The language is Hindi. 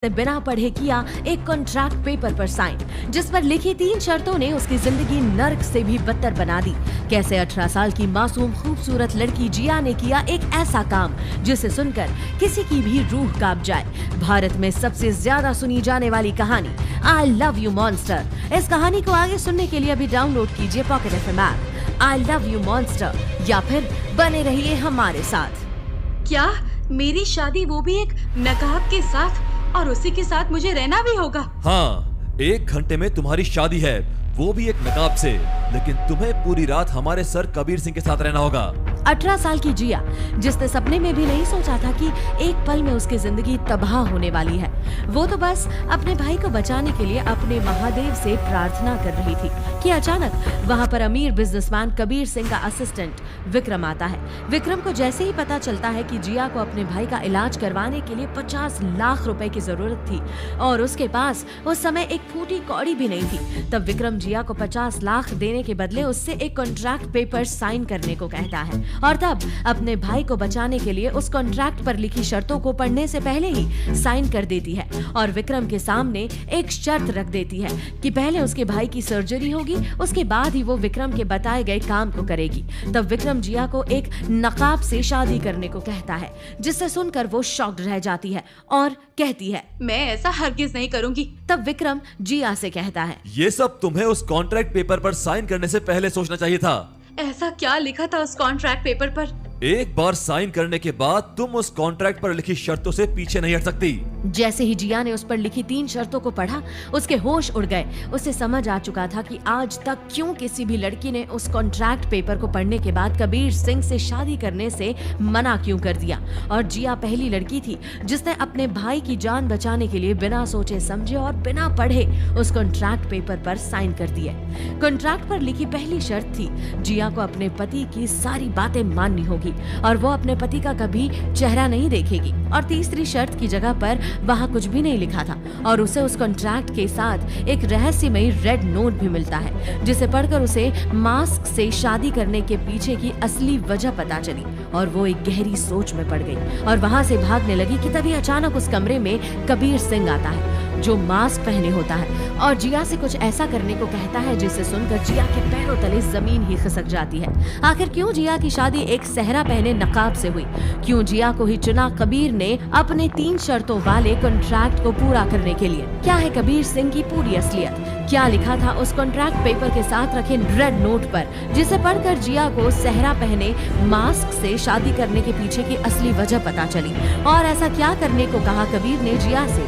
उसने बिना पढ़े किया एक कॉन्ट्रैक्ट पेपर पर साइन, जिस पर लिखी 3 शर्तों ने उसकी जिंदगी नर्क से भी बदतर बना दी। कैसे 18 साल की मासूम खूबसूरत लड़की जिया ने किया एक ऐसा काम जिसे सुनकर किसी की भी रूह कांप जाए। भारत में सबसे ज्यादा सुनी जाने वाली कहानी आई लव यू मॉन्स्टर। इस कहानी को आगे सुनने के लिए अभी डाउनलोड कीजिए pocket FM app I love you monster, या फिर बने रहिए हमारे साथ। क्या मेरी शादी वो भी एक नकाब के साथ, और उसी के साथ मुझे रहना भी होगा? हाँ, 1 घंटे में तुम्हारी शादी है, वो भी एक नकाब से, लेकिन तुम्हें पूरी रात हमारे सर कबीर सिंह के साथ रहना होगा। 18 साल की जिया, जिसने सपने में भी नहीं सोचा था कि एक पल में उसकी जिंदगी तबाह होने वाली है, वो तो बस अपने भाई को बचाने के लिए अपने महादेव से प्रार्थना कर रही थी कि अचानक वहां पर अमीर बिजनेसमैन कबीर सिंह का असिस्टेंट विक्रम आता है। विक्रम को जैसे ही पता चलता है कि जिया को अपने भाई का इलाज करवाने के लिए 50 लाख रुपए की जरूरत थी और उसके पास उस समय एक फूटी कौड़ी भी नहीं थी, तब विक्रम जिया को 50 लाख देने के बदले उससे एक कॉन्ट्रैक्ट पेपर साइन करने को कहता है और तब अपने भाई को बचाने के लिए उस कॉन्ट्रैक्ट पर लिखी शर्तों को पढ़ने से पहले ही साइन कर देती है और विक्रम के सामने एक शर्त रख देती है कि पहले उसके भाई की सर्जरी होगी, उसके बाद ही वो विक्रम के बताए गए काम को करेगी। तब विक्रम जिया को एक नकाब से शादी करने को कहता है, जिससे सुनकर वो शॉक्ड रह जाती है और कहती है, मैं ऐसा हरगिज नहीं करूंगी। तब विक्रम जिया से कहता है, ये सब तुम्हें उस कॉन्ट्रैक्ट पेपर पर साइन करने से पहले सोचना चाहिए था। ऐसा क्या लिखा था उस कॉन्ट्रैक्ट पेपर पर? एक बार साइन करने के बाद तुम उस कॉन्ट्रैक्ट पर लिखी शर्तों से पीछे नहीं हट सकती। जैसे ही जिया ने उस पर लिखी 3 शर्तों को पढ़ा, उसके होश उड़ गए। उसे समझ आ चुका था कि आज तक क्यों किसी भी लड़की ने उस कॉन्ट्रैक्ट पेपर को पढ़ने के बाद कबीर सिंह से शादी करने से मना क्यों कर दिया। और जिया पहली लड़की थी जिसने अपने भाई की जान बचाने के लिए बिना सोचे समझे और बिना पढ़े उस कॉन्ट्रैक्ट पेपर पर साइन कर दिए। कॉन्ट्रैक्ट पर लिखी पहली शर्त थी, जिया को अपने पति की सारी बातें माननी होगी और वो अपने पति का कभी चेहरा नहीं देखेगी। और तीसरी शर्त की जगह पर वहाँ कुछ भी नहीं लिखा था और उसे उस कॉन्ट्रैक्ट के साथ एक रहस्यमयी रेड नोट भी मिलता है, जिसे पढ़कर उसे मास्क से शादी करने के पीछे की असली वजह पता चली और वो एक गहरी सोच में पड़ गई और वहाँ से भागने लगी कि तभी अचानक उस कमरे में कबीर सिंह आता है जो मास्क पहने होता है और जिया से कुछ ऐसा करने को कहता है जिसे सुनकर जिया के पैरों तले जमीन ही खिसक जाती है। आखिर क्यों जिया की शादी एक सहरा पहने नकाब से हुई? क्यों जिया को ही चुना कबीर ने अपने 3 शर्तों वाले कॉन्ट्रैक्ट को पूरा करने के लिए? क्या है कबीर सिंह की पूरी असलियत? क्या लिखा था उस कॉन्ट्रैक्ट पेपर के साथ रखे रेड नोट पर, जिसे पढ़कर जिया को सहरा पहने मास्क से शादी करने के पीछे की असली वजह पता चली? और ऐसा क्या करने को कहा कबीर ने जिया से